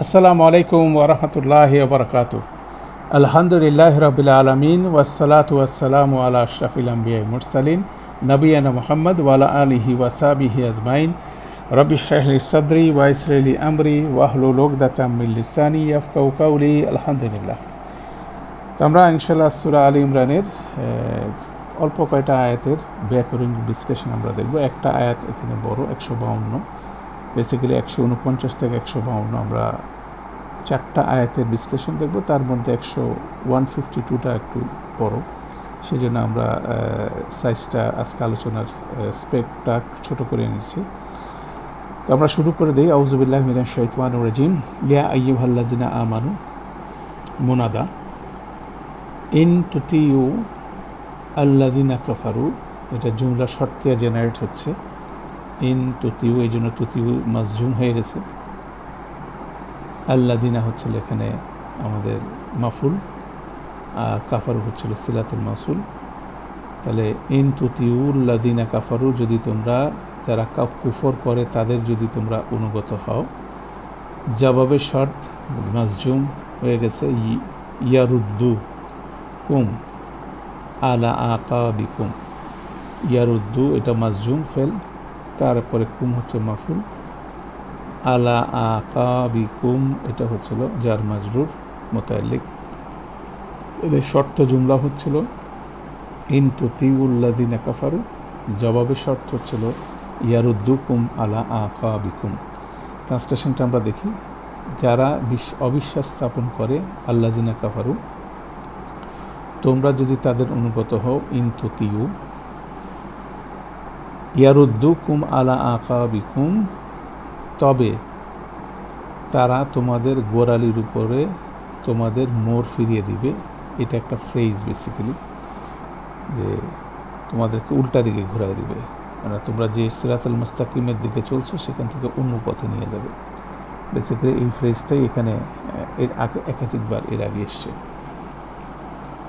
আসসালামু আলাইকুম ওরহমতুল্লাহি ওবরকাতু। আলহামদুলিল্লাহ রবিল আলমিন ওয়াসসালাতু ওয়াসসালামু আলা আশরাফিল আম্বিয়া মুরসালিন নবিয়ানা মুহাম্মদ ওয়ালা আলিহি ওয়াসাবিহি আজমাইন। রব্বি ইশরাহ লি সাদরি ওয়া ইয়াসসির লি আমরি ওয়াহলুল উকদাতাম মিন লিসানি ইয়াফকাহু কাওলি। আলহামদুলিল্লাহ। তো আমরা ইনশাআল্লাহ সূরা আলী ইমরানের অল্প কয়টা আয়াতের ব্যাকরণ বিশ্লেষণ আমরা দেখব। একটা আয়াত এখানে বড় 152, বেসিক্যালি 149 থেকে 152 আমরা চারটা আয়াতের বিশ্লেষণ দেখব। তার মধ্যে 152টা একটু বড়, সেজন্য আমরা সাইজটা আজকে আলোচনার স্পেকটা ছোট করে নিচ্ছি। তো আমরা শুরু করে দিই। আউযু বিল্লাহি মিনাশ শাইতানির রাজিম। ইয়া আইয়ুহাল্লাযিনা আমানু মুনাদা ইন তুতিউ আল্লাযিনা কাফারু। এটা জুমলা শর্তিয়া জেনারেট হচ্ছে। ইন তুতিউ, এই জন্য তুতিউ মাজজুম হয়ে গেছে। আল্লাযিনা হচ্ছিল এখানে আমাদের মাফুল, আর কাফারু হচ্ছিল সিলাতুল মাউসুল। তাহলে ইন তুতিউল্লাযিনা কাফারু, যদি তোমরা যারা কুফর করে তাদের যদি তোমরা অনুগত হও। জবাবে শর্ত মাজজুম হয়ে গেছে। ইয়ারুদ্দু কুম আলা আকাবিকুম। ইয়ারুদ্দু এটা মাজজুম ফেল, তারপরে কুম হচ্ছে মাফুল। আলা আকাবিকুম এটা হচ্ছিল জার মাজরুর মুতাআল্লিক। এদের শর্ত জুমলা হচ্ছিল ইন তুতিউল্লাযিনা কাফারু, জবাবে শর্ত হচ্ছিল ইয়ারুদ্দুকুম আলা আকাবিকুম। ট্রান্সলেশনটা আমরা দেখি। যারা অবিশ্বাস স্থাপন করে আল্লাযিনা কাফারু, তোমরা যদি তাদের অনুগত হও। ইন তুতিউ ইয়ারুদ্দুকুম আলা আকাবিকুম, তবে তারা তোমাদের গোড়ালির উপরে তোমাদের মোড় ফিরিয়ে দিবে। এটা একটা ফ্রেজ বেসিক্যালি, যে তোমাদেরকে উল্টা দিকে ঘুরাই দিবে, মানে তোমরা যে সিরাতুল মুস্তাকিমের দিকে চলছো সেখান থেকে অন্য পথে নিয়ে যাবে। বেসিক্যালি এই ফ্রেজটাই এখানে এর আগে একাধিকবার এর আগে এসছে।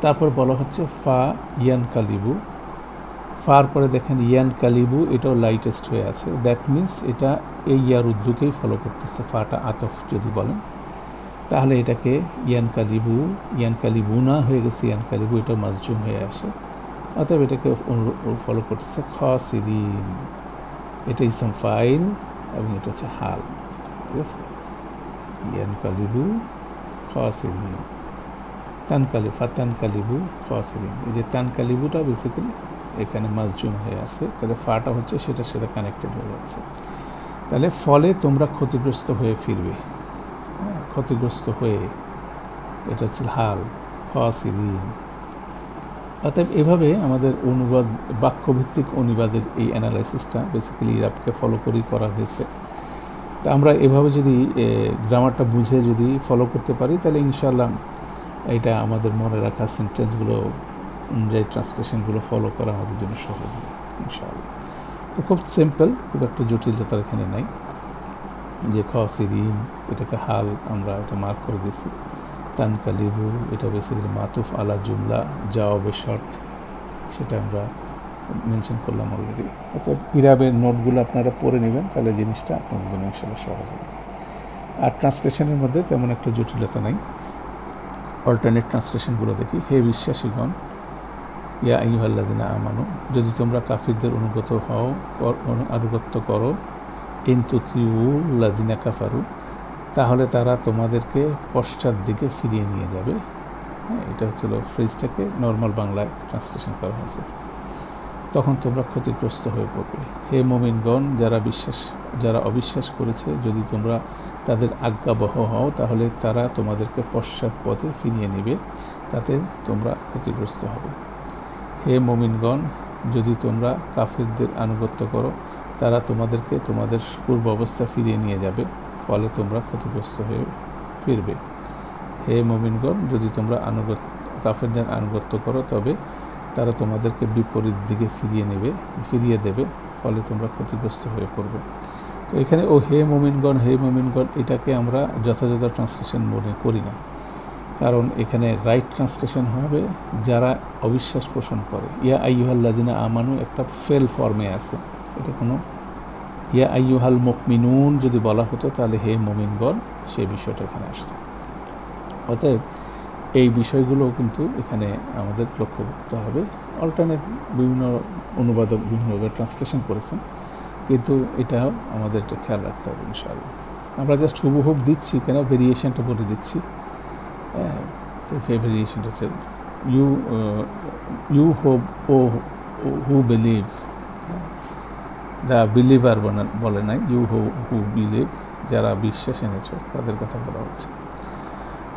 তারপর বলা হচ্ছে ফা ইয়ান কালিবু। ফার পরে দেখেন ইয়ান কালিবু, এটাও লাইটেস্ট হয়ে আছে। দ্যাট মিনস এটা এই ইয়ারুদ্দুকেই ফলো করতেছে। ফাটা আতফ যদি বলেন তাহলে এটাকে ইয়ান কালিবু না হয়ে গেছে ইয়ান কালিবু, এটা মাজজুম হয়ে আসে। অতএব এটাকে ফলো করতেছে খাসিরিন। এটা ইসম ফাইল এবং এটা হচ্ছে হাল। ঠিক আছে, ইয়ান কালিবু খাসিরিন। তানকালিবু খাসিরিন, এই যে তানকালিবুটা বেসিক্যালি এখানে মাজজুম হয়ে আছে। তাহলে ফাটা হচ্ছে সেটা কানেক্টেড হয়ে যাচ্ছে। তাহলে ফলে তোমরা ক্ষতিগ্রস্ত হয়ে ফিরবে। ক্ষতিগ্রস্ত হয়ে, এটা হচ্ছে হাল খাসিরিন। অতএব এভাবে আমাদের অনুবাদ, বাক্যভিত্তিক অনুবাদের এই অ্যানালাইসিসটা বেসিক্যালি ইরাবকে ফলো করেই করা হয়েছে। তা আমরা এভাবে যদি গ্রামারটা বুঝে যদি ফলো করতে পারি তাহলে ইনশাআল্লাহ এটা আমাদের মনে রাখা সেন্টেন্সগুলো অনুযায়ী ট্রান্সলেশনগুলো ফলো করা আমাদের জন্য সহজ হবে ইনশাআল্লাহ। তো খুব সিম্পল, খুব একটা জটিলতা এখানে নাই। যে খাসিরিন এটাকে হাল আমরা এটা মার্ক করে দিয়েছি। তানকালিবু এটা বেসিক্যালি মাতুফ আলা জুমলা, জবাবে শর্ত, সেটা আমরা মেনশন করলাম অলরেডি। অর্থাৎ ইরাবের নোটগুলো আপনারা পড়ে নেবেন, তাহলে জিনিসটা আপনাদের জন্য ইনশাআল্লাহ সহজ হবে। আর ট্রান্সলেশনের মধ্যে তেমন একটা জটিলতা নাই। অল্টারনেট ট্রান্সলেশনগুলো দেখি। হে বিশ্বাসীগণ, ইয়া আইয়ুহাল্লাযিনা আমানু, যদি তোমরা কাফিরদের অনুগত হও, আনুগত্য করো। ইন তুতিউল্লাযিনা কাফারু, তাহলে তারা তোমাদেরকে পশ্চাৎ দিকে ফিরিয়ে নিয়ে যাবে। এটা হচ্ছিল ফ্রেজটাকে নর্মাল বাংলায় ট্রান্সলেশন করা হয়েছে। তখন তোমরা ক্ষতিগ্রস্ত হয়ে পড়বে। হে মুমিনগণ, যারা অবিশ্বাস করেছে, যদি তোমরা তাদের আজ্ঞাবহ হও তাহলে তারা তোমাদেরকে পশ্চাৎ পথে ফিরিয়ে নেবে, তাতে তোমরা ক্ষতিগ্রস্ত হবে। হে মুমিনগণ, যদি তোমরা কাফিরদের আনুগত্য করো, তারা তোমাদেরকে তোমাদের পূর্ব অবস্থা ফিরিয়ে নিয়ে যাবে, ফলে তোমরা ক্ষতিগ্রস্ত হয়ে ফিরবে। হে মুমিনগণ, যদি তোমরা কাফিরদের আনুগত্য করো তবে তারা তোমাদেরকে বিপরীত দিকে ফিরিয়ে দেবে, ফলে তোমরা ক্ষতিগ্রস্ত হয়ে পড়বে। তো এখানে হে মুমিনগণ এটাকে আমরা যথাযথ ট্রান্সলেশন মনে করি না, কারণ এখানে রাইট ট্রান্সলেশন হবে যারা অবিশ্বাস পোষণ করে। ইয়া আইয়ুহাল্লাযিনা আমানু একটা ফেল ফর্মে আছে, এটা কোনো ইয়া আইয়ুহাল মুমিনুন যদি বলা হতো তাহলে হে মুমিনগণ সেই বিষয়টা এখানে আসতো। অতএব এই বিষয়গুলো কিন্তু এখানে আমাদের লক্ষ্য করতে হবে। অল্টারনেট বিভিন্ন অনুবাদক বিভিন্নভাবে ট্রান্সলেশন করেছেন, কিন্তু এটাও আমাদের একটা খেয়াল রাখতে হবে ইনশাআল্লাহ। আমরা জাস্ট হুবহুব দিচ্ছি কেন, ভেরিয়েশনটা বলে দিচ্ছি। ভেরিয়েশনটা হচ্ছে ইউ হোপ ও হু বিলিভ, দ্য বিলিভার বলে নাই, ইউ হু বিলিভ, যারা বিশ্বাস এনেছ তাদের কথা বলা হচ্ছে।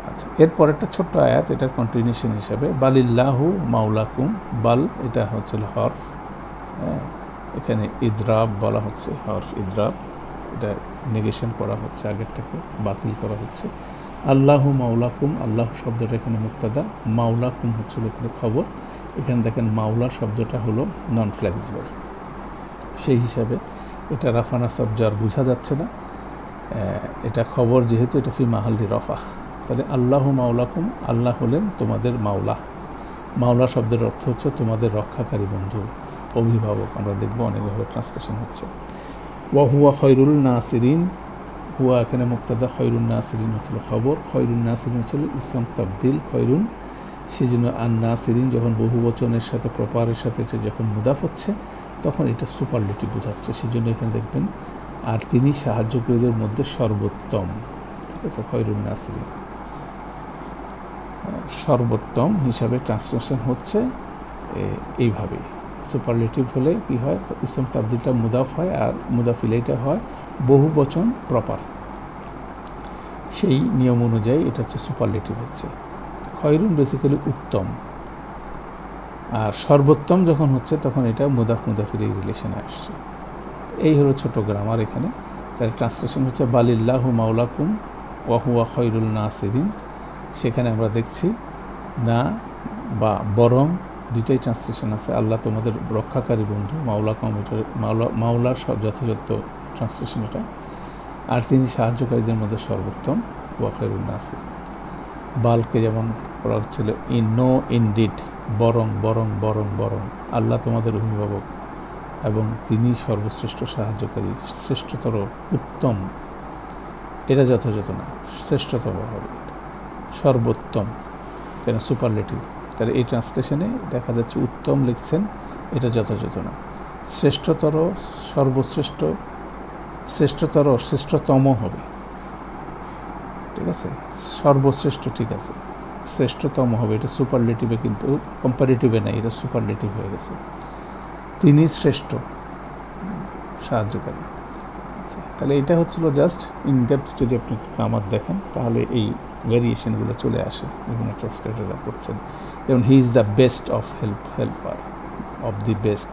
আচ্ছা, এরপর একটা ছোট্ট আয়াত, এটার কন্টিনিউশন হিসাবে বালিল্লাহু মাওলাকুম, বাল এটা হচ্ছিল হরফ, এখানে ইদরাব বলা হচ্ছে, হরফ ইদরাব, এটা নেগেশন করা হচ্ছে, আগেরটাকে বাতিল করা হচ্ছে। আল্লাহু মাওলাকুম, আল্লাহ শব্দটা এখানে মুক্তাদা, মাওলাকুম হচ্ছিল এখানে খবর। এখানে দেখেন মাওলা শব্দটা হলো নন ফ্লেক্সিবল, সেই হিসাবে এটা রাফানা সাবজার বোঝা যাচ্ছে না, এটা খবর যেহেতু এটা ফি মাহাল্লি রফা। তাহলে আল্লাহু মাওলাকুম, আল্লাহ হলেন তোমাদের মাওলা। মাওলা শব্দের অর্থ হচ্ছে তোমাদের রক্ষাকারী বন্ধু, অভিভাবক। আমরা দেখব অনেকভাবে ট্রান্সলেশন হচ্ছে। ওয়া হুয়া খৈরুল নাসিরিন, হুয়া এখানে মুক্তাদা, খৈরুল নাসিরিন হচ্ছিল খবর, খৈরুল নাসিরিন হচ্ছিল ইসম তাবদিল খৈরুন, সেই জন্য আন নাসিরিন যখন বহু বচনের সাথে প্রপারের সাথে এটা যখন মুদাফ হচ্ছে তখন এটা সুপারলেটিভ বোঝাচ্ছে, সেই জন্য এখানে দেখবেন আর তিনি সাহায্যকারীদের মধ্যে সর্বোত্তম। ঠিক আছে, খৈরুল নাসিরিন সর্বোত্তম হিসাবে ট্রান্সলেশন হচ্ছে এইভাবে। সুপারলেটিভ হলে কি হয়, ইসম তাবদিলটা মুদাফ হয় আর মুদাফ ইলাইটা হয় বহু বচন প্রপার, সেই নিয়ম অনুযায়ী এটা হচ্ছে সুপারলেটিভ হচ্ছে। খয়রুন বেসিক্যালি উত্তম, আর সর্বোত্তম যখন হচ্ছে তখন এটা মুদাফির এই রিলেশনে আসছে। এই হলো ছোট গ্রামার এখানে। তাহলে ট্রান্সলেশন হচ্ছে বালিল্লাহু মাওলাকুম ওয়া হুয়া খয়রুল নাসিরিন। সেখানে আমরা দেখছি না বা বরং, দুইটাই ট্রান্সলেশন আছে। আল্লাহ তোমাদের রক্ষাকারী বন্ধু, মাওলাকুম, মাওলার যথাযথ ট্রান্সলেশন এটা। আর তিনি সাহায্যকারীদের মধ্যে সর্বোত্তম, ওয়া খয়রুল নাসির। বালকে যেমন পড়া হচ্ছিল ইনডিড, বরং বরং বরং বরং, আল্লাহ তোমাদের অভিভাবক এবং তিনি সর্বশ্রেষ্ঠ সাহায্যকারী, শ্রেষ্ঠতর, উত্তম। এটা যথাযথ না, শ্রেষ্ঠতর হবে, সর্বোত্তম, কেন সুপারলেটিভ। তাহলে এই ট্রান্সলেশনে দেখা যাচ্ছে উত্তম লিখছেন, এটা যথাযথ না। শ্রেষ্ঠতর, সর্বশ্রেষ্ঠ, শ্রেষ্ঠতর, শ্রেষ্ঠতম হবে, ঠিক আছে। সর্বশ্রেষ্ঠ ঠিক আছে, শ্রেষ্ঠতম হবে, এটা সুপারলেটিভে, কিন্তু কম্পারেটিভে নাই, এটা সুপারলেটিভ হয়ে গেছে। তিনি শ্রেষ্ঠ সাহায্যকারী। তাহলে এটা হচ্ছিল জাস্ট ইনডেপথ। যদি আপনি গ্রামার দেখেন তাহলে এই ভ্যারিয়েশনগুলো চলে আসে, বিভিন্ন ট্রান্সলেটররা করছেন। যেমন he is the best of helper, of the best,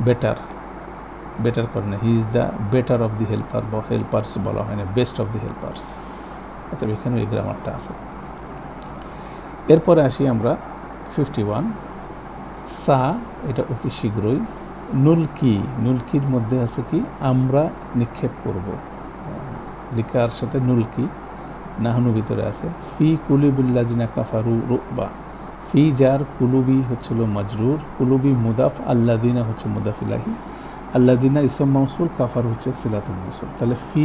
better, better করে না, he is the better of the helper, বা হেল্পার্স বলা হয় না, বেস্ট অফ দি হেল্পার্স। অর্থাৎ এখানেও এই গ্রামারটা আছে। এরপরে আসি আমরা 51 সা, এটা অতি শীঘ্রই। নুলকি, নুলকির মধ্যে আছে কি, আমরা নিক্ষেপ করব, লিকার সাথে নুলকি, নাহনু ভিতরে আছে। ফি কুলুবিল্লাযিনা কাফারু রুবা, ফি যার, কুলুবি হচ্ছিল মাজরুর, কুলুবি মুদাফ, আল্লাযিনা হচ্ছে মুদাফ ইলাহি, আল্লাযিনা ইসম মাউসুল, কাফার হচ্ছে সিলাতুল মাউসুল। তাহলে ফি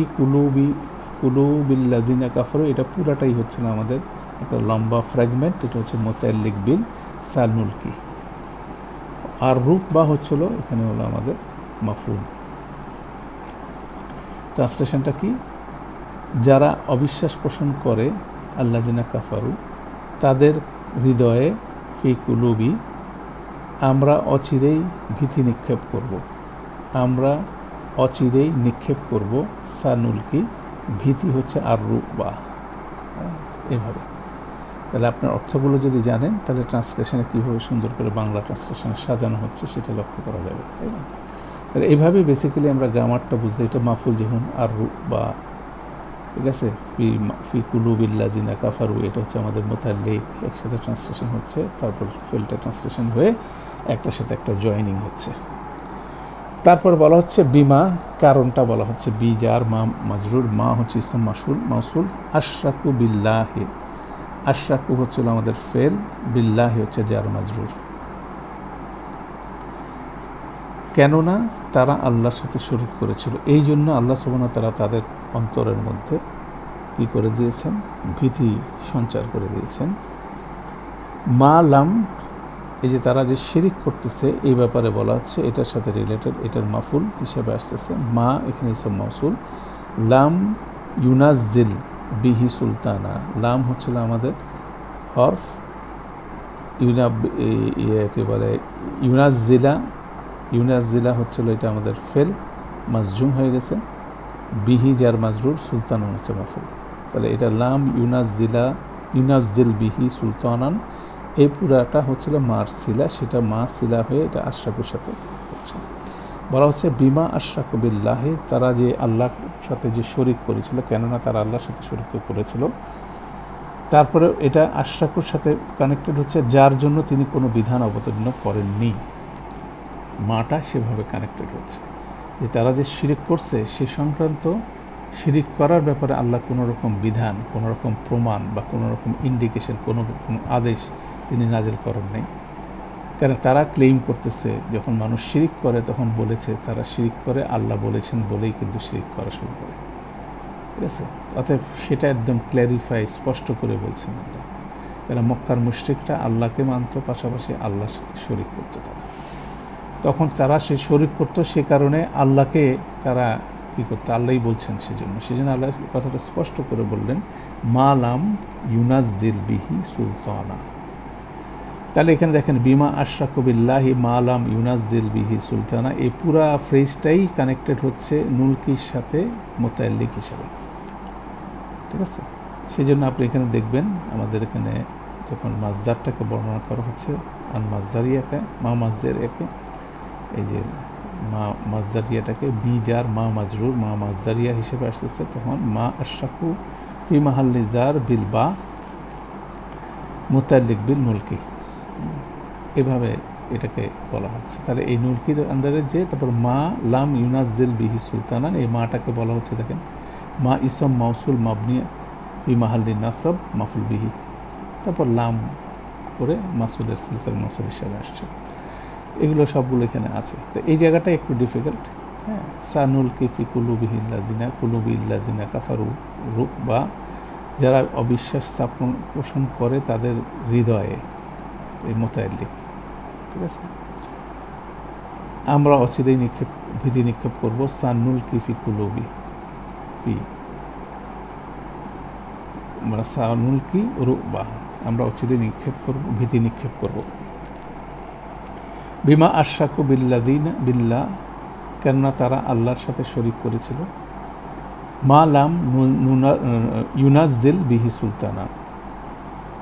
কুলুবিল্লাযিনা কাফারু, এটা পুরাটাই হচ্ছে না আমাদের একটা লম্বা ফ্র্যাগমেন্ট, এটা হচ্ছে মুতাআল্লিক বিল সা নুলকি। আর রূপ বা হচ্ছিল এখানে হলো আমাদের মাফউল। ট্রান্সলেশনটা কি, যারা অবিশ্বাস পোষণ করে, আল্লাযিনা কাফারু, তাদের হৃদয়ে, ফি কুলুবি, আমরা অচিরেই ভীতি নিক্ষেপ করব, আমরা অচিরেই নিক্ষেপ করব, সানুলকি, ভীতি হচ্ছে আর রূপ বা, এভাবে। তাহলে আপনার অর্থগুলো যদি জানেন তাহলে ট্রান্সলেশনে কীভাবে সুন্দর করে বাংলা ট্রান্সলেশনে সাজানো হচ্ছে সেটা লক্ষ্য করা যাবে, তাই না? তাহলে এইভাবে বেসিক্যালি আমরা গ্রামারটা বুঝলে, এটা মাফুল যেমন আর রূপ বা, ঠিক আছে, ফি কুলুবিল্লাযিনা কাফারু, এটা হচ্ছে আমাদের মুতাআল্লিক, একসাথে ট্রান্সলেশন হচ্ছে, তারপর ফিল্টার ট্রান্সলেশন হয়ে একটার সাথে একটা জয়েনিং হচ্ছে। তারপর বলা হচ্ছে বিমা, কারণটা বলা হচ্ছে বিজার, মা মাজরুর, মা হচ্ছে ইসম মাউসুল, আশরাকু বিল্লাহি, আশরাকু হচ্ছিল আমাদের ফেল, বিল্লাহি হচ্ছে জার মাজরুর। কেননা তারা আল্লাহর সাথে শরীক করেছিল, এই জন্য আল্লাহ সুবহানাহু ওয়া তাআলা তাদের অন্তরের মধ্যে কি করে দিয়েছেন, ভীতি সঞ্চার করে দিয়েছেন। মা লাম, এই যে তারা যে শিরিক করতেছে এই ব্যাপারে বলা হচ্ছে, এটার সাথে রিলেটেড, এটার মাফুল হিসেবে আসতেছে মা, এখানে ইসম মাউসুল। লাম ইউনাজ্জিল বিহি সুলতানা, লাম হচ্ছিল আমাদের হরফ, কি বলে ইউনাজ্জিলা, ইউনাজ্জিলা হচ্ছিল এটা আমাদের ফেল, মাজজুম হয়ে গেছে, বিহি যার মাজরুর, সুলতানান হচ্ছে মাফুল। তাহলে এটা লাম ইউনাজ্জিলা, ইউনাজ্জিল বিহি সুলতানান, এই পুরাটা হচ্ছিল মার সিলা, সেটা মা সিলা হয়ে এটা আশরাকুর সাথে হচ্ছে। বলা হচ্ছে বিমা আশরাকু বিল্লাহি, তারা যে আল্লাহর সাথে যে শরিক করেছিল, কেননা তারা আল্লাহর সাথে শরিক করেছিল, তারপরে এটা আশরাকুর সাথে কানেক্টেড হচ্ছে, যার জন্য তিনি কোনো বিধান অবতীর্ণ করেননি। মাটা সেভাবে কানেক্টেড হচ্ছে যে তারা যে শিরিক করছে সে সংক্রান্ত শিরিক করার ব্যাপারে আল্লাহ কোনো রকম বিধান, কোনো রকম প্রমাণ বা কোনো রকম ইন্ডিকেশন, কোনো আদেশ তিনি নাজিল করেন নাই। কারণ তারা ক্লেইম করতেছে যখন মানুষ শিরিক করে তখন বলেছে তারা শিরিক করে, আল্লাহ বলেছেন বলেই কিন্তু শিরিক করা শুরু করে, ঠিক আছে। অতএব সেটা একদম ক্ল্যারিফাই, স্পষ্ট করে বলছেন আল্লাহ। এরা মক্কার মুশরিকরা আল্লাহকে মানত, পাশাপাশি আল্লাহর সাথে শরিক করতো তারা। তখন তারা সে শরিক করতো, সে কারণে আল্লাহকে তারা কী করতো, আল্লাহই বলছেন, সেজন্য আল্লাহ কথাটা স্পষ্ট করে বললেন মা লাম ইউনাজ্জিল বিহি সুলতানা। তাহলে এখানে দেখেন বিমা আশরাকু বিল্লাহি মা লাম ইউনাজ্জিল বিহি সুলতানা, এই পুরা ফ্রেজটাই কানেক্টেড হচ্ছে নুলকির সাথে মুতাআল্লিক হিসাবে, ঠিক আছে। সেজন্য আপনি এখানে দেখবেন আমাদের এখানে যখন মাজদারটাকে বর্ণনা করা হচ্ছে, আন মাজদারিয়াকে, মা মাজদারিয়াকে, এই যে মা মাজদারিয়াটাকে বি জার মা মাজরুর, মা মাজদারিয়া হিসেবে আসতেছে, তখন মা আশরাকু ফি মাহাল্লি জার বিল বা মুতাআল্লিক বিল মুলকি, এভাবে এটাকে বলা হচ্ছে। তাহলে এই নুলকির আন্ডারে যে তারপর মা লাম ইউনাজ্জিল বিহি সুলতানা, এই মাটাকে বলা হচ্ছে দেখেন মা ইসম মাউসুল মাবনি ফি মাহাল্লি নাসব মাফুল বিহি, তারপর লাম করে মাসুলের সিলসিলার মাসুল হিসাবে আসছে। এগুলো সবগুলো এখানে আছে। তো এই জায়গাটা একটু ডিফিকাল্ট, হ্যাঁ। সানুল কিফি কুলুবিহিল্লাজিনা, কুলুবিল্লাজিনা কাফারু রূপ, বা যারা অবিশ্বাস স্থাপন পোষণ করে তাদের হৃদয়ে, এই মুতাআল্লিক, ঠিক আছে। আমরা অচিরেই ভীতি নিক্ষেপ করবো, সানুল কিফি কুলুবি ফি, আমরা সানুল কি রূপবা, আমরা অচিরেই নিক্ষেপ করব, ভীতি নিক্ষেপ করব। বিমা আশরাকু বিল্লাযিনা বিল্লাহ, কেননা তারা আল্লাহর সাথে শরিক করেছিল। মা লাম ইউনাজ্জিল বিহি সুলতানা,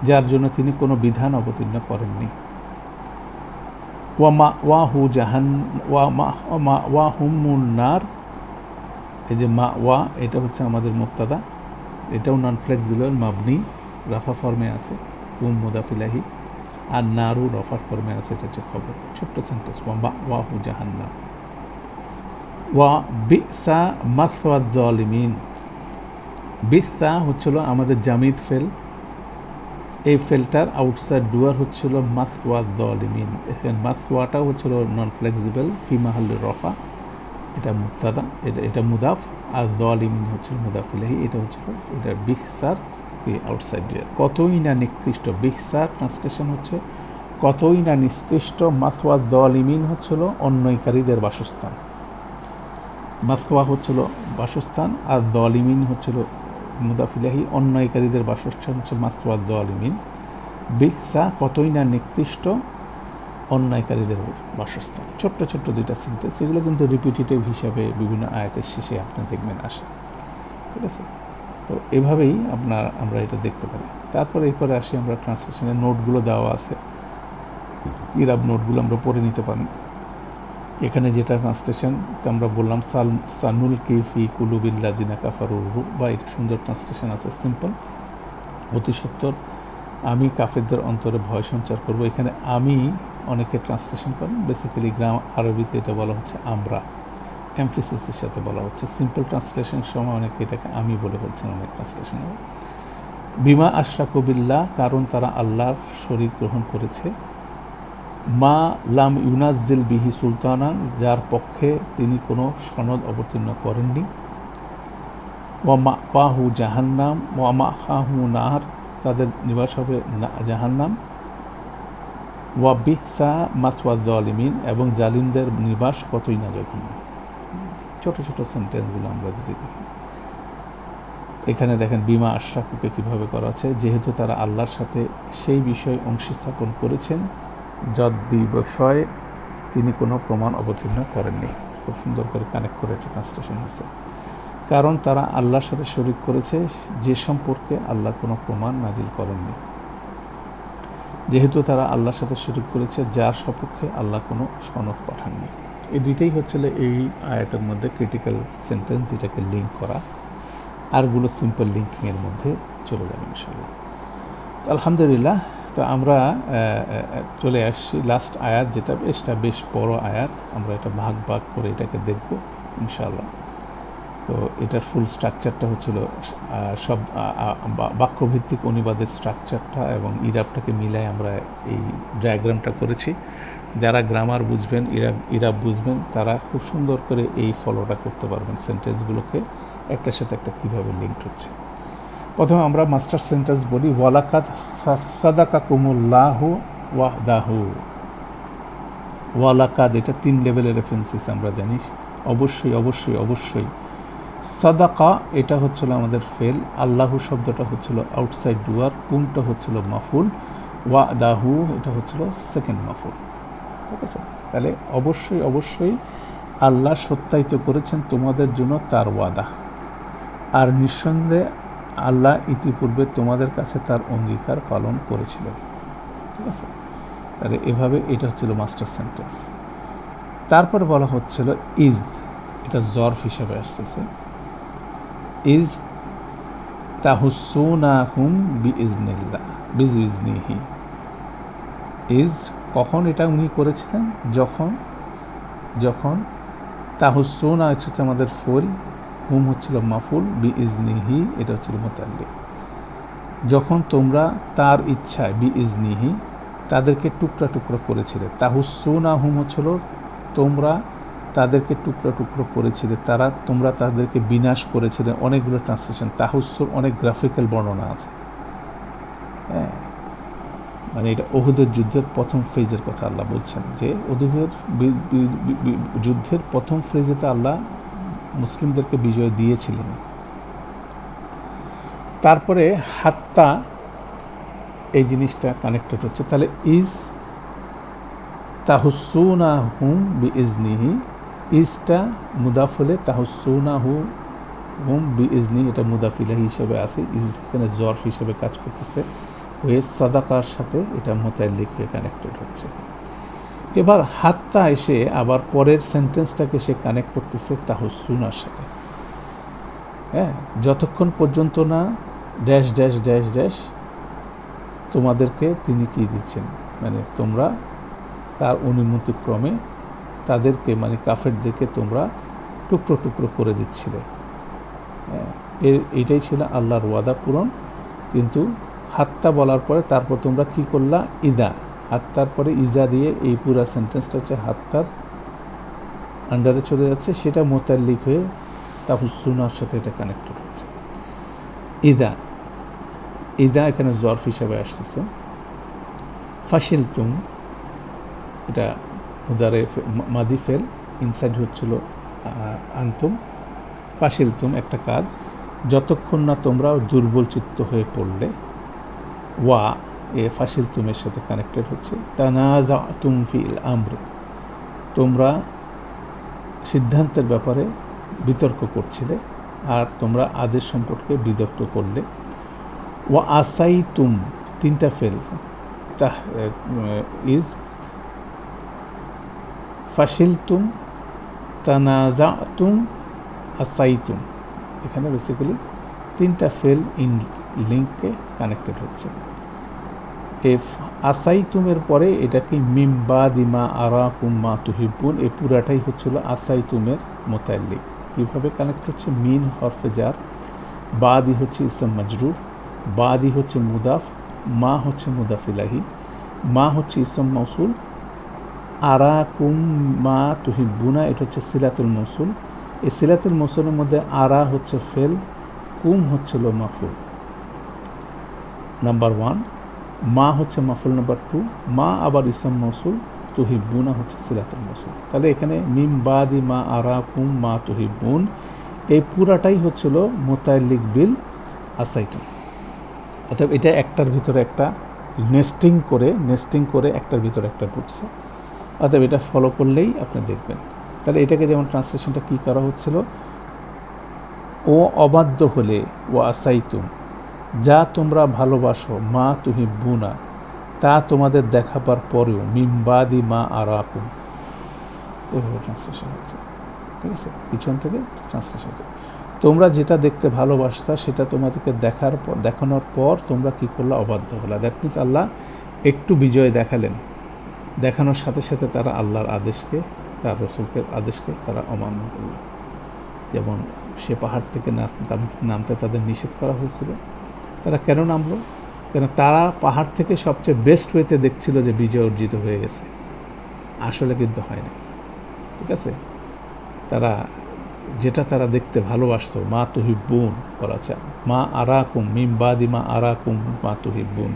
যার জন্য তিনি কোনো বিধান অবতীর্ণ করেননি। ওয়াহু জাহান ওয়াহুমুন নার, এই যে মা ওয়া, এটা হচ্ছে আমাদের মুবতাদা, এটাও নন ফ্লেক্সিবল মাবনি, রাফা ফর্মে আছে, হুম মুদাফিলাহি, আর নারু রফার ফর্মে আছে, এটা হচ্ছে খবর, ছোট্ট সেন্টেন্স। ওয়াহু জাহান্নাম। ওয়া বিসা মাসওয়াজ জালিমিন, বিসা হচ্ছিল আমাদের জামিদ ফেল, এই ফেলটার আউটসাইড ডুয়ার হচ্ছিল মাসওয়াজ জালিমিন। এখানে মাসওয়াটাও হচ্ছিল নন ফ্লেক্সিবল ফি মাহাল্লি রফা, এটা মুবতাদা, এটা মুদাফ, আর জালিমিন হচ্ছিল মুদাফিলাহি, এটা হচ্ছিল এটা বিসার আউটসাইড ডুয়ার। কতই না নিকৃষ্ট, বিসার ট্রান্সলেশন হচ্ছে কতই না নিকৃষ্ট, মাসওয়াজ জালিমিন হচ্ছিল অন্যায়কারীদের বাসস্থান, মাসওয়া হচ্ছিল বাসস্থান, আর জালিমিন হচ্ছিল মুদাফিলাহি, অন্যায়কারীদের বাসস্থান হচ্ছে মাসওয়া জালিমিন। বিসা কতই না নিকৃষ্ট অন্যায়কারীদের বাসস্থান। ছোট্ট ছোট্ট দুইটা সেন্টেন্স, এগুলো কিন্তু রিপিটেটিভ হিসাবে বিভিন্ন আয়াতের শেষে আপনি দেখবেন আসে, ঠিক আছে। তো এভাবেই আমরা এটা দেখতে পারি। তারপরে এরপরে আসি আমরা ট্রান্সলেশনের নোটগুলো দেওয়া আছে, ইরাব নোটগুলো আমরা পড়ে নিতে পারি। এখানে যেটা ট্রান্সলেশন আমরা বললাম সানুল কিফি কুলুবিল্লাযিনা কাফারু রূপ, বা এটা সুন্দর ট্রান্সলেশন আছে, সিম্পল, অতি সত্বর আমি কাফেরদের অন্তরে ভয় সঞ্চার করব। এখানে আমি অনেকে ট্রান্সলেশন করেন, বেসিক্যালি আরবিতে এটা বলা হচ্ছে আমরা, এমফিসিসের সাথে বলা হচ্ছে। সিম্পল ট্রান্সলেশনের সময় অনেকে এটাকে আমি বলে বলছেন অনেক ট্রান্সলেশন। বিমা আশরাকু বিল্লাহ, কারণ তারা আল্লাহর শরীক গ্রহণ করেছে। মা লাম ইউনাজ্জিল বিহি সুলতানা, যার পক্ষে তিনি কোনো সনদ অবতীর্ণ করেননি। ওয়া মাওয়াহু জাহান্নাম ওয়া মাহাহু নার, তাদের নিবাস হবে জাহান্নাম। ওয়া বিসা মাসওয়াজ জালিমিন, এবং জালিমদের নিবাস কতই না জঘন্য। ছোট ছোট সেন্টেন্সগুলো আমরা যদি দেখি, এখানে দেখেন বিমা আশরাকুকে কীভাবে করা আছে, যেহেতু তারা আল্লাহর সাথে সেই বিষয়ে অংশী স্থাপন করেছেন যদ বিষয়ে তিনি কোনো প্রমাণ অবতীর্ণ করেননি। খুব সুন্দর করে কানেক্ট করে একটা ট্রান্সলেশন আছে। কারণ তারা আল্লাহর সাথে শরীক করেছে যে সম্পর্কে আল্লাহ কোনো প্রমাণ নাজিল করেননি। যেহেতু তারা আল্লাহর সাথে শরীক করেছে যার সপক্ষে আল্লাহ কোনো সনদ পাঠাননি। এই দুইটাই হচ্ছিল এই আয়াতের মধ্যে ক্রিটিক্যাল সেন্টেন্স, যেটাকে লিঙ্ক করা। আরগুলো সিম্পল লিঙ্কিংয়ের মধ্যে চলে যাবে ইনশাআল্লাহ। তো আলহামদুলিল্লাহ, তো আমরা চলে আসছি লাস্ট আয়াত, যেটা বেশ বড় আয়াত। আমরা এটা ভাগ ভাগ করে এটাকে দেখব ইনশাআল্লাহ। তো এটার ফুল স্ট্রাকচারটা হচ্ছিল সব বাক্যভিত্তিক অনুবাদের স্ট্রাকচারটা এবং ইরাবটাকে মিলাই আমরা এই ডায়াগ্রামটা করেছি। যারা গ্রামার বুঝবেন, ইরাব বুঝবেন, তারা খুব সুন্দর করে এই ফলোটা করতে পারবেন, সেন্টেন্সগুলোকে একটার সাথে একটা কীভাবে লিঙ্কড হচ্ছে। প্রথমে আমরা মাস্টার সেন্টেন্স বলি, ওয়ালাকাদ সাদাকাকুমুল্লাহু ওয়াহদাহু। ওয়ালাকাদ, এটা 3 লেভেলের রেফারেন্সেস আমরা জানি। অবশ্যই অবশ্যই অবশ্যই সাদাকা, এটা হচ্ছিল আমাদের ফেল। আল্লাহু শব্দটা হচ্ছিল আউটসাইড ডুয়ার, কুমটা হচ্ছিল মাফুল, ওয়াদাহু এটা হচ্ছিল সেকেন্ড মাফুল। ঠিক আছে? তাহলে অবশ্যই অবশ্যই আল্লাহ সত্যায়িত করেছেন তোমাদের জন্য তার ওয়াদা, আর নিঃসন্দেহে আল্লাহ ইতিপূর্বে তোমাদের কাছে তার অঙ্গীকার পালন করেছিলেন। ঠিক আছে? তাহলে এভাবে এটা হচ্ছিল মাস্টার সেন্টেন্স। তারপর বলা হচ্ছিল ইজ, এটা জরফ হিসাবে আসতেছে। ইজ তাহুসুনাহুম বিইজনিল্লাহ বিইজনিহি। ইজ, কখন এটা উনি করেছিলেন? যখন তাহুসুনা হচ্ছে আমাদের ফুল, হুম হচ্ছিল মাফুল, বিইজনিহি এটা হচ্ছিল মুতাল্লিক। যখন তোমরা তার ইচ্ছায়, বিইজনিহি, তাদেরকে টুকরা টুকরো করেছিলে। তাহুসুনা হুম হচ্ছিল তোমরা তাদেরকে টুকরা টুকরো করেছিলে, তোমরা তাদেরকে বিনাশ করেছিলে। অনেকগুলো ট্রান্সলেশন, তাহুসুর অনেক গ্রাফিক্যাল বর্ণনা আছে। হ্যাঁ, মানে এটা ওহুদের যুদ্ধের প্রথম ফেজের কথা আল্লাহ বলছেন, যে ওহুদের যুদ্ধের প্রথম ফেজেতে আল্লাহ মুসলিমদেরকে বিজয় দিয়েছিলেন। তারপরে হাত্তা, এই জিনিসটা কানেক্টেড হচ্ছে। তাহলে ইজ তাহুসুনাহুম বিইজনিহি, ইজটা মুদাফ হলে তাহুসুনাহুম বিইজনি এটা মুদাফ ইলাহি হিসেবে আছে। ইজ এখানে জরফ হিসেবে কাজ করতেছে, হয়ে সাদাকার সাথে এটা মুতাল্লিক হয়ে কানেক্টেড হচ্ছে। এবার হাত্তা এসে আবার পরের সেন্টেন্সটাকে সে কানেক্ট করতেছে তাহুসুনার সাথে। হ্যাঁ, যতক্ষণ পর্যন্ত না ড্যাশ ড্যাশ ড্যাশ ড্যাশ তোমাদেরকে তিনি কি দিচ্ছেন, মানে তোমরা তার অনুমতিক্রমে তাদেরকে, মানে কাফেরদেরকে তোমরা টুকরো টুকরো করে দিচ্ছিলে। এইটাই ছিল আল্লাহর ওয়াদা পূরণ। কিন্তু হাত্তা বলার পরে তারপর তোমরা কি করলা? ইদা, হাত্তার পরে ইজা দিয়ে এই পুরা সেন্টেন্সটা হচ্ছে হাত্তার আন্ডারে চলে যাচ্ছে, সেটা মুতাল্লিক হয়ে তাহুসুনার সাথে এটা কানেক্টেড হচ্ছে। ইদা, ইদা এখানে জরফ হিসাবে আসতেছে। ফাশিলতুম, এটা উদারে মাদি ফেল, ইনসাইড হচ্ছিল আনতুম। ফাশিলতুম একটা কাজ, যতক্ষণ না তোমরা দুর্বল চিত্ত হয়ে পড়লে। ওয়া এ ফাশিলতুমের সাথে কানেক্টেড হচ্ছে। তানাজাতুম ফিল আমর, তোমরা সিদ্ধান্তের ব্যাপারে বিতর্ক করছিলে আর তোমরা আদেশ সম্পর্কে বিতর্ক করলে। ওয়া আসাইতুম, 3টা ফেল, ইজ ফাশিলতুম, তানাজাতুম, আসাইতুম। এখানে বেসিক্যালি 3টা ফেল ইন লিঙ্কে কানেক্টেড হচ্ছে। এফ আসাইতুমের পরে এটাকে মিমবাদিমা আরাকুম মা তুহিব্বুন, এই পুরাটাই হচ্ছিল আসাইতুমের মুতাল্লিক। কীভাবে কানেক্ট হচ্ছে? মিন হরফে জার, বাদি হচ্ছে ইসম মাজরুর, বাদি হচ্ছে মুদাফ, মা হচ্ছে মুদাফ ইলাহি, মা হচ্ছে ইসম মৌসুল, আরাকুম মা তুহিব্বুনা এটা হচ্ছে সিলাতুল মৌসুল। এই সিলাতুল মৌসুলের মধ্যে আরা হচ্ছে ফেল, কুম হচ্ছিল মাফুল নাম্বার 1, মা হচ্ছে মাফুল নাম্বার 2, মা আবার ইসম মৌসুল, তুহিব্বুনা হচ্ছে সিলাতুল মৌসুল। তাহলে এখানে মিম বাদি মা আরাকুম মা তুহিব্বুন এই পুরাটাই হচ্ছিল মুতাআল্লিক বিল আসাইতুম। অর্থাৎ এটা একটার ভিতরে একটা নেস্টিং করে একটার ভিতরে একটা ঢুকছে। অর্থাৎ এটা ফলো করলেই আপনি দেখবেন। তাহলে এটাকে যেমন ট্রান্সলেশনটা কী করা হচ্ছিল, ও অবাধ্য হলে ও আসাইতুম, যা তোমরা ভালোবাসো, মা তুহিব্বুনা তা তোমাদের দেখাবার পরেও, মিমবাদি মা আরাকুম, এভাবে ট্রান্সলেশন হচ্ছে। ঠিক আছে, পিছন থেকে ট্রান্সলেশন হচ্ছে, তোমরা যেটা দেখতে ভালোবাসতা সেটা তোমাদেরকে দেখানোর পর তোমরা কী করলে, অবাধ্য হলা। দ্যাট মিনস আল্লাহ একটু বিজয় দেখালেন, দেখানোর সাথে সাথে তারা আল্লাহর আদেশকে, তার রসুলকে আদেশকে তারা অমান্য করল। যেমন সে পাহাড় থেকে নামতে তাদের নিষেধ করা হয়েছিল, তারা কেন নামলো? কেন তারা পাহাড় থেকে সবচেয়ে বেস্ট ওয়েতে দেখছিল যে বিজয় অর্জিত হয়ে গেছে, আসলে কিন্তু হয়নি। ঠিক আছে, যেটা তারা দেখতে ভালোবাসত, মা তুহিব্বুন বলা যায়, মা আরাকুম মিম বাদি মা আরাকুম মা তুহিব্বুন,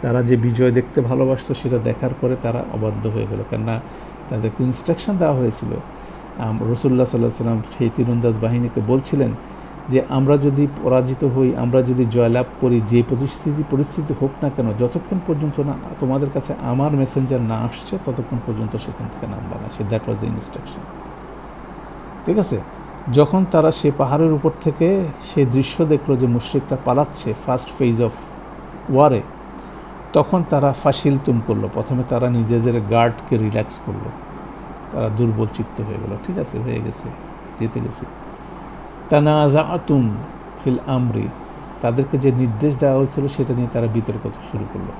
তারা যে বিজয় দেখতে ভালোবাসত সেটা দেখার পরে তারা অবাধ্য হয়ে গেল। কেননা তাদেরকে ইনস্ট্রাকশন দেওয়া হয়েছিল, রাসূলুল্লাহ সাল্লাল্লাহু আলাইহি ওয়াসাল্লাম সেই তীরন্দাজ বাহিনীকে বলছিলেন যে আমরা যদি পরাজিত হই, আমরা যদি জয়লাভ করি, যে পরিস্থিতি হোক না কেন, যতক্ষণ পর্যন্ত না তোমাদের কাছে আমার মেসেঞ্জার না আসছে ততক্ষণ পর্যন্ত সেখান থেকে নামবা না। Say that was the instruction. ঠিক আছে, যখন তারা সে পাহাড়ের উপর থেকে সেই দৃশ্য দেখলো যে মুশরিকরা পালাচ্ছে ফার্স্ট ফেজ অফ ওয়ারে, তখন তারা ফাশিলতুম করলো। প্রথমে তারা নিজেদের গার্ডকে রিল্যাক্স করলো, তারা দুর্বল চিত্ত হয়ে গেল। ঠিক আছে, হয়ে গেছে, জিতে গেছে। তানাজাতুম ফিল আমরি, তাদেরকে যে নির্দেশ দেওয়া হয়েছিল সেটা নিয়ে তারা বিতর্ক শুরু করলো।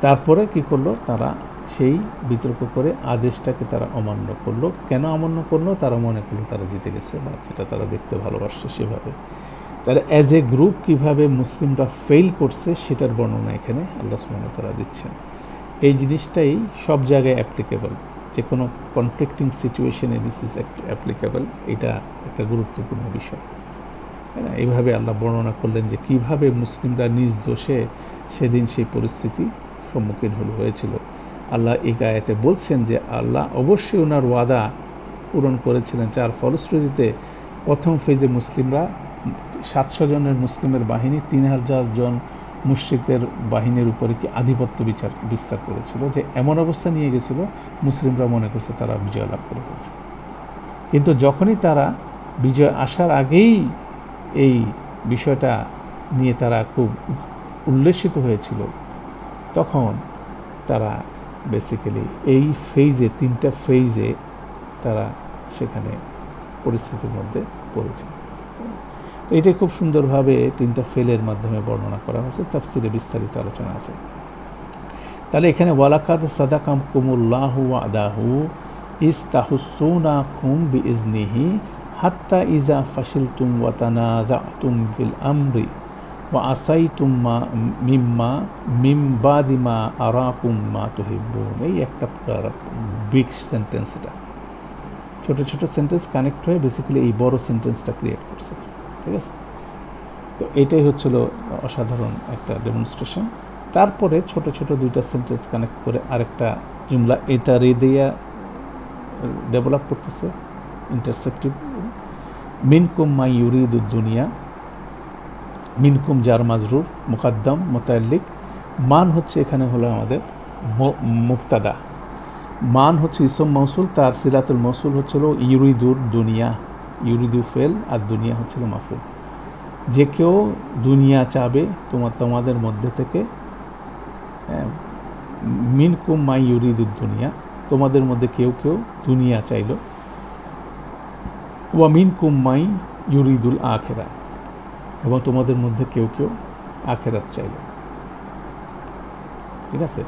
তারপরে কি করলো, তারা সেই বিতর্ক করে আদেশটাকে তারা অমান্য করলো। কেন অমান্য করলো? তারা মনে করলো তারা জিতে গেছে, বা যেটা তারা দেখতে ভালোবাসছে সেভাবে। তারা অ্যাজ এ গ্রুপ কীভাবে মুসলিমরা ফেল করছে সেটার বর্ণনা এখানে আল্লাহ সুবহানাহু ওয়া তাআলা দিচ্ছেন। এই জিনিসটাই সব জায়গায় অ্যাপ্লিকেবল, যে কোনো কনফ্লিক্টিং সিচুয়েশনে দিস ইজ অ্যাপ্লিকেবল। এটা একটা গুরুত্বপূর্ণ বিষয়। তাই না? এইভাবে আল্লাহ বর্ণনা করলেন যে কীভাবে মুসলিমরা নিজ দোষে সেদিন সেই পরিস্থিতি সম্মুখীন হয়েছিল। আল্লাহ এই আয়াতে বলছেন যে আল্লাহ অবশ্যই ওনার ওয়াদা পূরণ করেছিলেন, যার ফলশ্রুতিতে প্রথম ফেজে মুসলিমরা 700 জনের মুসলিমের বাহিনী 3000 জন মুশরিকদের বাহিনীর উপরে কি আধিপত্য বিস্তার করেছিল, যে এমন অবস্থা নিয়ে গেছিল মুসলিমরা মনে করছে তারা বিজয় লাভ করে ফেলছে। কিন্তু যখনই তারা বিজয় আসার আগেই এই বিষয়টা নিয়ে তারা খুব উল্লসিত হয়েছিল, তখন তারা বেসিক্যালি এই ফেজে, 3টা ফেজে তারা সেখানে পরিস্থিতির মধ্যে পড়েছে। এটাই খুব সুন্দরভাবে 3টা ফেলের মাধ্যমে বর্ণনা করা হয়েছে, তাফসিরে বিস্তারিত আলোচনা আছে। তাহলে এখানে ওয়ালাকাদ সাদাকাকুমুল্লাহু ওয়াদাহু ইস্তাহুসুনাকুম বিইজনিহি হাত্তা ইজা ফাশিলতুম ওয়া তানাযাতুম ফিল আমরি ওয়া আসাইতুম মিম বাদি মা আরাকুম মা তুহিব্বুন। এই একটা বিগ সেন্টেন্স, এটা ছোট ছোট সেন্টেন্স কানেক্ট হয়ে বেসিক্যালি এই বড় সেন্টেন্সটা ক্রিয়েট করছে। ঠিক আছে, তো এটাই হচ্ছিল অসাধারণ একটা ডেমনস্ট্রেশন। তারপরে ছোট ছোট 2টা সেন্টেন্স কানেক্ট করে আরেকটা জুমলা এটা রেদিয়া ডেভেলপ করতেছে, ইন্টারসেপ্টিভ। মিনকুম মাই ইউরিদুদ দুনিয়া, মিনকুম জার মাজরুর, মুকাদ্দাম মুতাআল্লিক। মান হচ্ছে এখানে হলো আমাদের মুবতাদা, মান হচ্ছে ইসম মৌসুল, তার সিলাতুল মৌসুল হচ্ছিল ইউরিদুর দুনিয়া, ইউরিদু ফেল, আর দুনিয়া হচ্ছিল মাফুল। যে কেউ দুনিয়া চাবে তোমাদের মধ্যে থেকে, মিনকুম মাই ইউরিদুদ দুনিয়া, তোমাদের মধ্যে কেউ কেউ দুনিয়া চাইল, ওয়া মিনকুম মাই ইউরিদুল আখিরা, এবং তোমাদের মধ্যে কেউ কেউ আখিরাত চাইল। ঠিক আছে,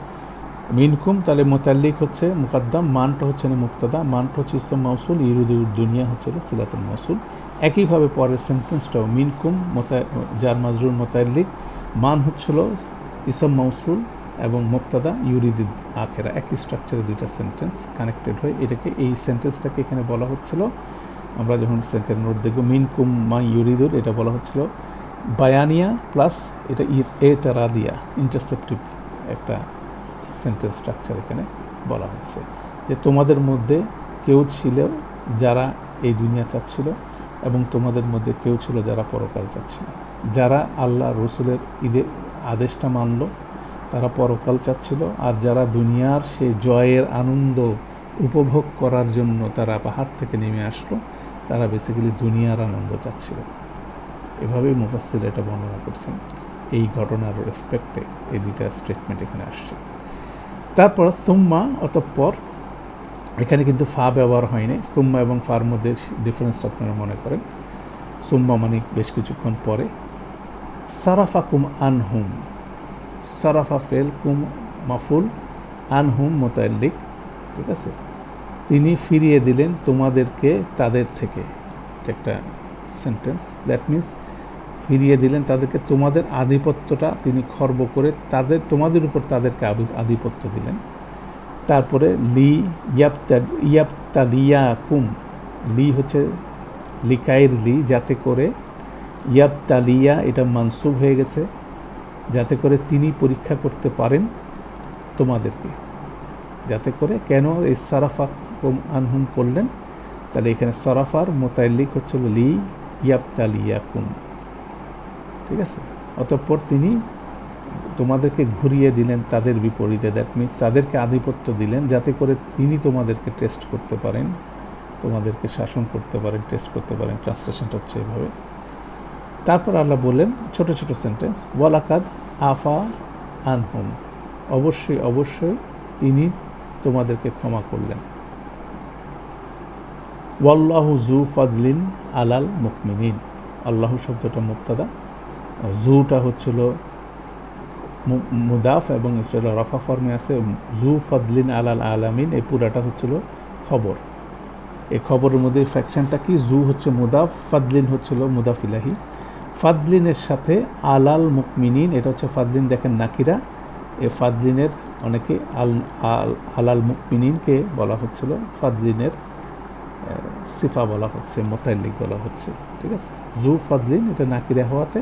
মিনকুম তাহলে মুতাআল্লিক হচ্ছে মুকাদ্দাম, মানটা হচ্ছে না মুবতাদা, মানটা হচ্ছে ইসম মৌসুল, ইউরিদুদ দুনিয়া হচ্ছে সিলাতুল মৌসুল। একইভাবে পরের সেন্টেন্সটাও মিনকুম জার মাজরুর মুতাআল্লিক, মান হচ্ছিল ইসম মৌসুল এবং মুবতাদা ইউরিদুল আখিরা। একই স্ট্রাকচারে 2টা সেন্টেন্স কানেক্টেড হয়। এই সেন্টেন্সটাকে এখানে বলা হচ্ছিল আমরা যখন সেকেন্ড নোট দেখব মিনকুম মা ইউরিদুল, এটা বলা হচ্ছিল বায়ানিয়া প্লাস এটা এতারাদিয়া, ইন্টারসেপটিভ একটা সেন্টেন্স স্ট্রাকচার এখানে বলা হচ্ছে যে তোমাদের মধ্যে কেউ ছিল যারা এই দুনিয়া চাচ্ছিল এবং তোমাদের মধ্যে কেউ ছিল যারা পরকাল চাচ্ছিল। যারা আল্লাহ রসুলের ঈদের আদেশটা মানল তারা পরকাল চাচ্ছিল, আর যারা দুনিয়ার সে জয়ের আনন্দ উপভোগ করার জন্য তারা পাহাড় থেকে নেমে আসলো তারা বেসিক্যালি দুনিয়ার আনন্দ চাচ্ছিল। এভাবেই মুফাসসির এটা বর্ণনা করছেন। এই ঘটনার রেসপেক্টে এই দুইটা স্টেটমেন্ট এখানে আসছে। তারপর সুম্মা, অতঃপর, এখানে কিন্তু ফা ব্যবহার হয়নি। সুম্মা এবং ফার মধ্যে ডিফারেন্সটা আপনারা মনে করেন। সুম্মা মানে বেশ কিছুক্ষণ পরে। সারাফা কুম আনহুম, সারাফা ফেল, কুম মাফুল, আনহুম মুতাল্লিক, ঠিক আছে। তিনি ফিরিয়ে দিলেন তোমাদেরকে তাদের থেকে, একটা সেন্টেন্স। দ্যাট মিনস ফিরিয়ে দিলেন তাদেরকে, তোমাদের আধিপত্যটা তিনি খর্ব করে তোমাদের উপর তাদেরকে আধিপত্য দিলেন। তারপরে লি ইয়াবতালিয়াকুম, লি হচ্ছে লিকাইর লি, যাতে করে, ইয়াবতালিয়া এটা মানসুব হয়ে গেছে, যাতে করে তিনি পরীক্ষা করতে পারেন তোমাদেরকে, যাতে করে। কেন এই সারাফা কুম আনহুম করলেন? তাহলে এখানে সরাফার মোতাল্লিক হচ্ছিল লি ইয়াবতালিয়াকুম, ঠিক আছে। অতঃপর তিনি তোমাদেরকে ঘুরিয়ে দিলেন তাদের বিপরীতে, দ্যাট মিনস তাদেরকে আধিপত্য দিলেন যাতে করে তিনি তোমাদেরকে টেস্ট করতে পারেন, তোমাদেরকে শাসন করতে পারেন, টেস্ট করতে পারেন। ট্রান্সলেশনটা হচ্ছে এভাবে। তারপর আল্লাহ বললেন ছোট ছোট সেন্টেন্স, ওয়ালাকাদ আফা আনহুম, অবশ্যই অবশ্যই তিনি তোমাদেরকে ক্ষমা করলেন। ওয়াল্লাহু জু ফাদলিন আলাল মুকমিনিন, আল্লাহু শব্দটা মুবতাদা, জুটা হচ্ছিল মুদাফ এবং রফা ফর্মে আছে। জু ফাদলিন আলাল আলামিন, এই পুরাটা হচ্ছিল খবর। এই খবরের মধ্যে ফ্র্যাকশনটা কি? জু হচ্ছে মুদাফ, ফাদলিন হচ্ছিল মুদাফ ইলাহি। ফাদলিনের সাথে আলাল মুকমিনিন, এটা হচ্ছে ফাদলিন, দেখেন নাকিরা, এই ফাদলিনের অনেকে আলাল মুকমিনিনকে বলা হচ্ছিল, ফাদলিনের সিফা বলা হচ্ছে, মোতাল্লিক বলা হচ্ছে, ঠিক আছে। জু ফাদলিন এটা নাকিরা হওয়াতে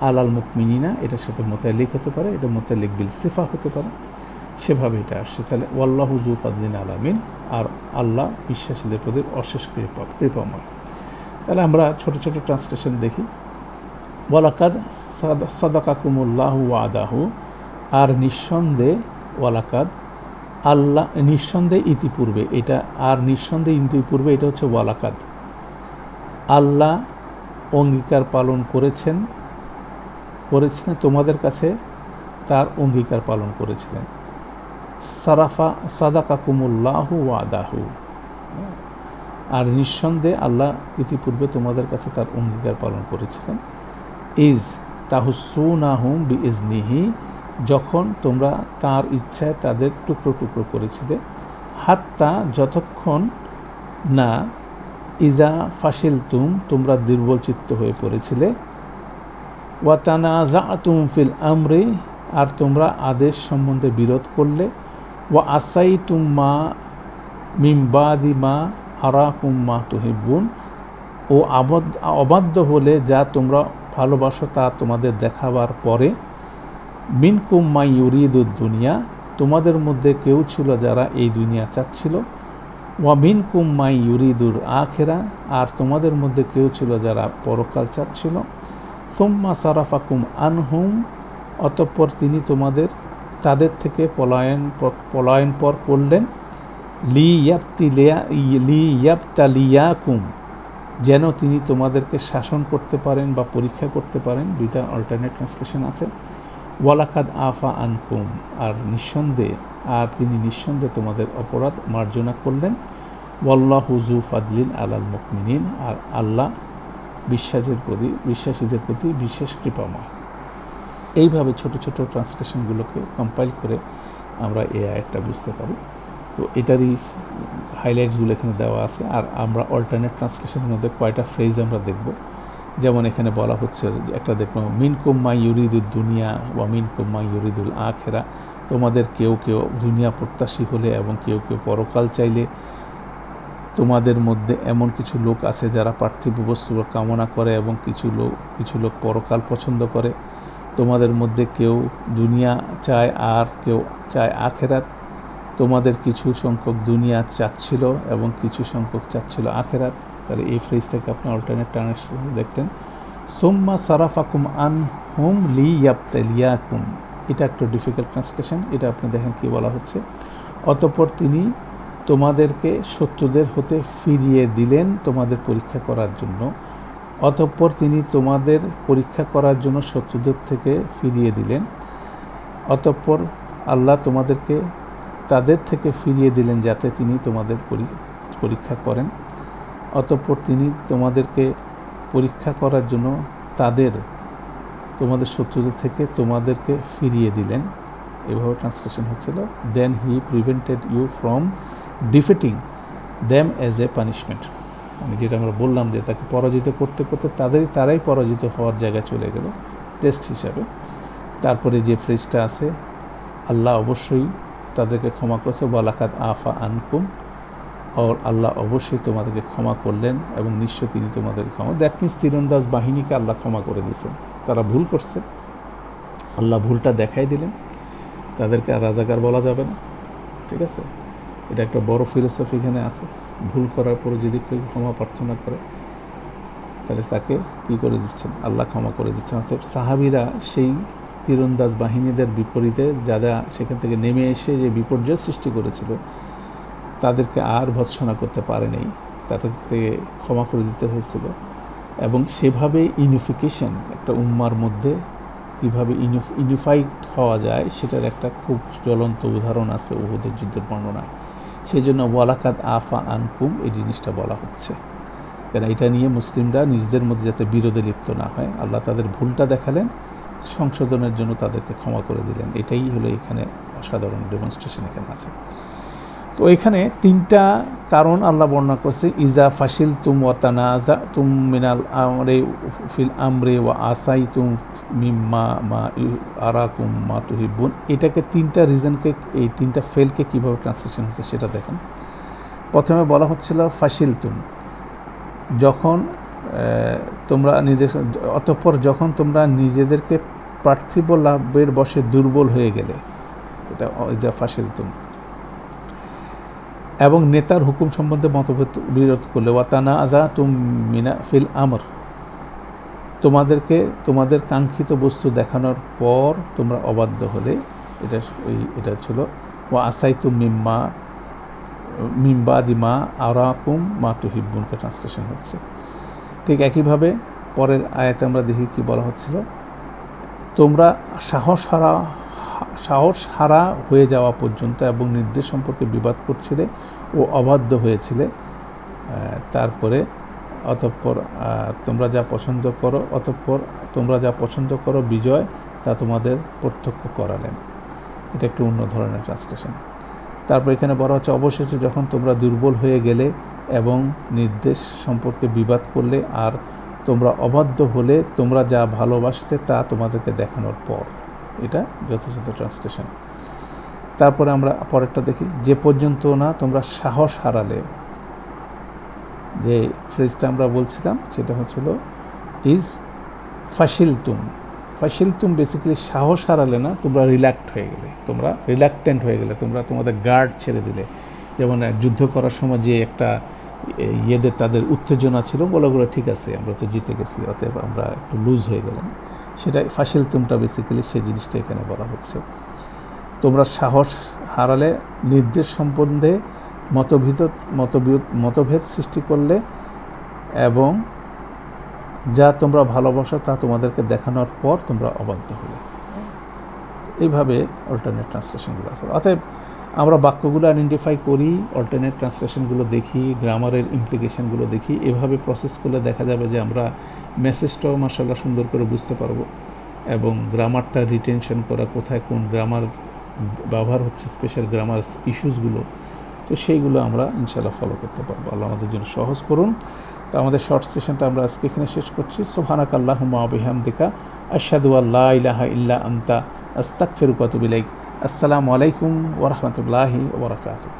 আলাল মুকমিনিনা এটার সাথে মোতাল্লিক হতে পারে, এটা মোতাল্লিক বিল সিফা হতে পারে, সেভাবে এটা আসছে। তাহলে ওয়াল্লাহু জু ফাদলিন আলামিন, আর আল্লাহ বিশ্বাসীদের প্রতি অশেষ কৃপাময়। তাহলে আমরা ছোট ছোট ট্রান্সলেশন দেখি। ওয়ালাকাদ সাদাকাকুমুল্লাহু ওয়াদাহু, আর নিঃসন্দেহে, ওয়ালাকাদ আল্লাহ, নিঃসন্দেহে ইতিপূর্বে, এটা আর নিঃসন্দেহে ইতিপূর্বে, এটা হচ্ছে ওয়ালাকাদ, আল্লাহ অঙ্গীকার পালন করেছেন তোমাদের কাছে, তার অঙ্গীকার পালন করেছিলেন। সাদাকাকুমুল্লাহু ওয়াদাহু, আর নিঃসন্দেহে আল্লাহ ইতিপূর্বে তোমাদের কাছে তার অঙ্গীকার পালন করেছিলেন। ইজ তাহুসুনাহুম বিইজনিহি, যখন তোমরা তার ইচ্ছায় তাদের টুকরো টুকরো করেছিলে। হাত্তা, যতক্ষণ না, ইজা ফাশিলতুম, তোমরা দুর্বলচিত্ত হয়ে পড়েছিলে। ওয়াতানাজাতুম ফিল আমরি, আর তোমরা আদেশ সম্বন্ধে বিরোধ করলে। ওয়া আসাইতুম মা মিন বাদি মা আরাকুম মা তুহিব্বুন, ও অবাধ্য হলে যা তোমরা ভালোবাসো তা তোমাদের দেখাবার পরে। মিনকুম মা ইউরিদুদ দুনিয়া, তোমাদের মধ্যে কেউ ছিল যারা এই দুনিয়া চাচ্ছিল। ওয়া মিনকুম মা ইউরিদুর আখিরা, আর তোমাদের মধ্যে কেউ ছিল যারা পরকাল চাচ্ছিল। সুম্মা সারাফাকুম আনহুম, অতঃপর তিনি তাদের থেকে পলায়ন পর করলেন। লিয়াবতালিয়াকুম, যেন তিনি তোমাদেরকে শাসন করতে পারেন বা পরীক্ষা করতে পারেন। দুইটা অল্টারনেট ট্রান্সলেশন আছে। ওয়ালাকাদ আফা আনকুম, আর তিনি নিঃসন্দেহে তোমাদের অপরাধ মার্জনা করলেন। ওয়াল্লাহু জু ফাদলিন আলাল মুকমিনিন, আর আল্লাহ বিশ্বাসীদের প্রতি বিশেষ কৃপাময়। এইভাবে ছোট ছোট ট্রান্সলেশনগুলোকে কম্পাইল করে আমরা এই আয়াতটা বুঝতে পারি। তো এটারই হাইলাইটসগুলো এখানে দেওয়া আছে। আর আমরা অল্টারনেট ট্রান্সলেশনের মধ্যে কয়টা ফ্রেজ আমরা দেখব। যেমন এখানে বলা হচ্ছে, একটা দেখলাম মিনকুম মা ইউরিদুদ দুনিয়া ওয়া মিনকুম মা ইউরিদুল আখিরা, তোমাদের কেউ কেউ দুনিয়া প্রত্যাশী হলে এবং কেউ কেউ পরকাল চাইলে তোমাদের মধ্যে এমন কিছু লোক আছে যারা পার্থিব বস্তু কামনা করে এবং কিছু লোক পরকাল পছন্দ করে। তোমাদের মধ্যে কেউ দুনিয়া চায় আর কেউ চায় আখেরাত। তোমাদের কিছু সংখ্যক দুনিয়া চাচ্ছিল এবং কিছু সংখ্যক চাচ্ছিল আখেরাত। তাহলে এই ফ্রেজটাকে আপনি অল্টারনেট ট্রান্সলেশন দেখলেন, সুম্মা সারাফাকুম আনহুম লিয়াবতালিয়াকুম। এটা একটু ডিফিকাল্ট ট্রান্সলেশন। এটা আপনি দেখেন কি বলা হচ্ছে, অতঃপর তিনি তোমাদেরকে শত্রুদের হতে ফিরিয়ে দিলেন তোমাদের পরীক্ষা করার জন্য। অতঃপর তিনি তোমাদের পরীক্ষা করার জন্য শত্রুদের থেকে ফিরিয়ে দিলেন। অতঃপর আল্লাহ তোমাদেরকে তাদের থেকে ফিরিয়ে দিলেন যাতে তিনি তোমাদের পরীক্ষা করেন। অতঃপর তিনি তোমাদেরকে পরীক্ষা করার জন্য তোমাদের শত্রুদের থেকে তোমাদেরকে ফিরিয়ে দিলেন। এভাবে ট্রান্সলেশন হচ্ছিল, then he prevented you from defeating them as a punishment. মানে যেটা আমরা বললাম যে তাকে পরাজিত করতে করতে তারাই পরাজিত হওয়ার জায়গায় চলে গেল টেস্ট হিসাবে। তারপরে যে ফ্রেজটা আছে, আল্লাহ অবশ্যই তাদেরকে ক্ষমা করেছে, ওয়ালাকাদ আফা আনকুম, আর আল্লাহ অবশ্যই তোমাদেরকে ক্ষমা করলেন এবং নিশ্চয় তিনি তোমাদেরকে ক্ষমা। দ্যাট মিনস তীরন্দাজ বাহিনীকে আল্লাহ ক্ষমা করে দিয়েছেন। তারা ভুল করছে, আল্লাহ ভুলটা দেখাই দিলেন, তাদেরকে আর রাজাকার বলা যাবে না। ঠিক আছে, এটা একটা বড় ফিলোসফি এখানে আছে। ভুল করার পরে যদি কেউ ক্ষমা প্রার্থনা করে তাহলে তাকে কী করে দিচ্ছেন, আল্লাহ ক্ষমা করে দিচ্ছেন। অর্থাৎ সাহাবিরা সেই তীরন্দাজ বাহিনীদের বিপরীতে যারা সেখান থেকে নেমে এসে যে বিপর্যয় সৃষ্টি করেছিল তাদেরকে আর ভৎসনা করতে পারেনি, তাদেরকে ক্ষমা করে দিতে হয়েছিল। এবং সেভাবে ইউনিফিকেশন একটা উম্মার মধ্যে কীভাবে ইউনিফাইড হওয়া যায় সেটার একটা খুব জ্বলন্ত উদাহরণ আছে উহুদের যুদ্ধের বর্ণনায়। সেই জন্য ওয়ালাকাদ আফা আনকুম এই জিনিসটা বলা হচ্ছে, কেন এটা নিয়ে মুসলিমরা নিজেদের মধ্যে যাতে বিরোধে লিপ্ত না হয়। আল্লাহ তাদের ভুলটা দেখালেন, সংশোধনের জন্য তাদেরকে ক্ষমা করে দিলেন। এটাই হলো এখানে অসাধারণ ডেমনস্ট্রেশন এখানে আছে। তো এখানে তিনটা কারণ আল্লাহ বর্ণনা করছে, ইজা ফাশিল তুম ওয়া তানাজা তুম মিনাল আমরে ফিল আমরে ওয়া আসাই তুম মিম্মা মা আরাকুম মা তুহিব্বুন। এটাকে তিনটা রিজনকে, এই তিনটা ফেলকে কীভাবে ট্রান্সলেশন হচ্ছে সেটা দেখেন। প্রথমে বলা হচ্ছিল ফাশিল তুম, যখন তোমরা অতঃপর যখন তোমরা নিজেদেরকে পার্থিব লাভের বশে দুর্বল হয়ে গেলে, এটা ইজা ফাশিল তুম, এবং নেতার হুকুম সম্বন্ধে মতভেদ বিরোধ করলে, ওয়াতানা আজা তুম মিনা ফিল আমর, তোমাদেরকে তোমাদের কাঙ্ক্ষিত বস্তু দেখানোর পর তোমরা অবাধ্য হলে, এটা ছিল ওয়া আসাই তুম মিম্বা দিমা আরাকুম মা তুহিব্বুনকে ট্রান্সলেশন হচ্ছে। ঠিক একইভাবে পরের আয়াতে আমরা দেখি কি বলা হচ্ছিল, তোমরা সাহস হারা হয়ে যাওয়া পর্যন্ত এবং নির্দেশ সম্পর্কে বিবাদ করছিলে ও অবাধ্য হয়েছিলে। তারপরে অতঃপর তোমরা যা পছন্দ করো বিজয় তা তোমাদের প্রত্যক্ষ করালেন। এটা একটু অন্য ধরনের ট্রান্সলেশন। তারপর এখানে বলা হচ্ছে, অবশেষে যখন তোমরা দুর্বল হয়ে গেলে এবং নির্দেশ সম্পর্কে বিবাদ করলে আর তোমরা অবাধ্য হলে, তোমরা যা ভালোবাসতে তা তোমাদেরকে দেখানোর পর। এটা যথাযথ ট্রান্সলেশন। তারপরে আমরা পরেরটা দেখি, যে পর্যন্ত না তোমরা সাহস হারালে। যে ফ্রেজটা আমরা বলছিলাম সেটা হচ্ছিল ইজ ফাশিলতুম বেসিক্যালি সাহস হারালে না, তোমরা রিল্যাক্টেন্ট হয়ে গেলে, তোমরা তোমাদের গার্ড ছেড়ে দিলে। যেমন যুদ্ধ করার সময় যে একটা তাদের উত্তেজনা ছিল, বলাগুলো ঠিক আছে আমরা তো জিতে গেছি, অতএব আমরা একটু লুজ হয়ে গেলাম, সেটা ফাশিলতুমটা বেসিক্যালি সেই জিনিসটা এখানে বলা হচ্ছে। তোমরা সাহস হারালে, নির্দেশ সম্বন্ধে মতভেদ সৃষ্টি করলে এবং যা তোমরা ভালোবাসো তা তোমাদেরকে দেখানোর পর তোমরা অবাধ্য হলে। এইভাবে অল্টারনেট ট্রান্সলেশনগুলো আছে। অতএব আমরা বাক্যগুলো আইডেন্টিফাই করি, অল্টারনেট ট্রান্সলেশনগুলো দেখি, গ্রামারের ইমপ্লিকেশনগুলো দেখি। এভাবে প্রসেস করলে দেখা যাবে যে আমরা মেসেজটাও মাশাআল্লাহ সুন্দর করে বুঝতে পারবো এবং গ্রামারটা রিটেনশন করা, কোথায় কোন গ্রামার ব্যবহার হচ্ছে, স্পেশাল গ্রামার ইস্যুসগুলো, তো সেইগুলো আমরা ইনশাআল্লাহ ফলো করতে পারবো। আল্লাহ আমাদের জন্য সহজ করুন। তো আমাদের শর্ট সেশনটা আমরা আজকে এখানে শেষ করছি। সুবহানাকাল্লাহুম্মা ওয়া বিহামদিকা আশহাদু আল্লা ইলাহা ইল্লা আনতা আস্তাগফিরুকা ওয়া আতুবু ইলাইক। আসসালামু আলাইকুম ওয়া রাহমাতুল্লাহি ওয়া বারাকাতুহু।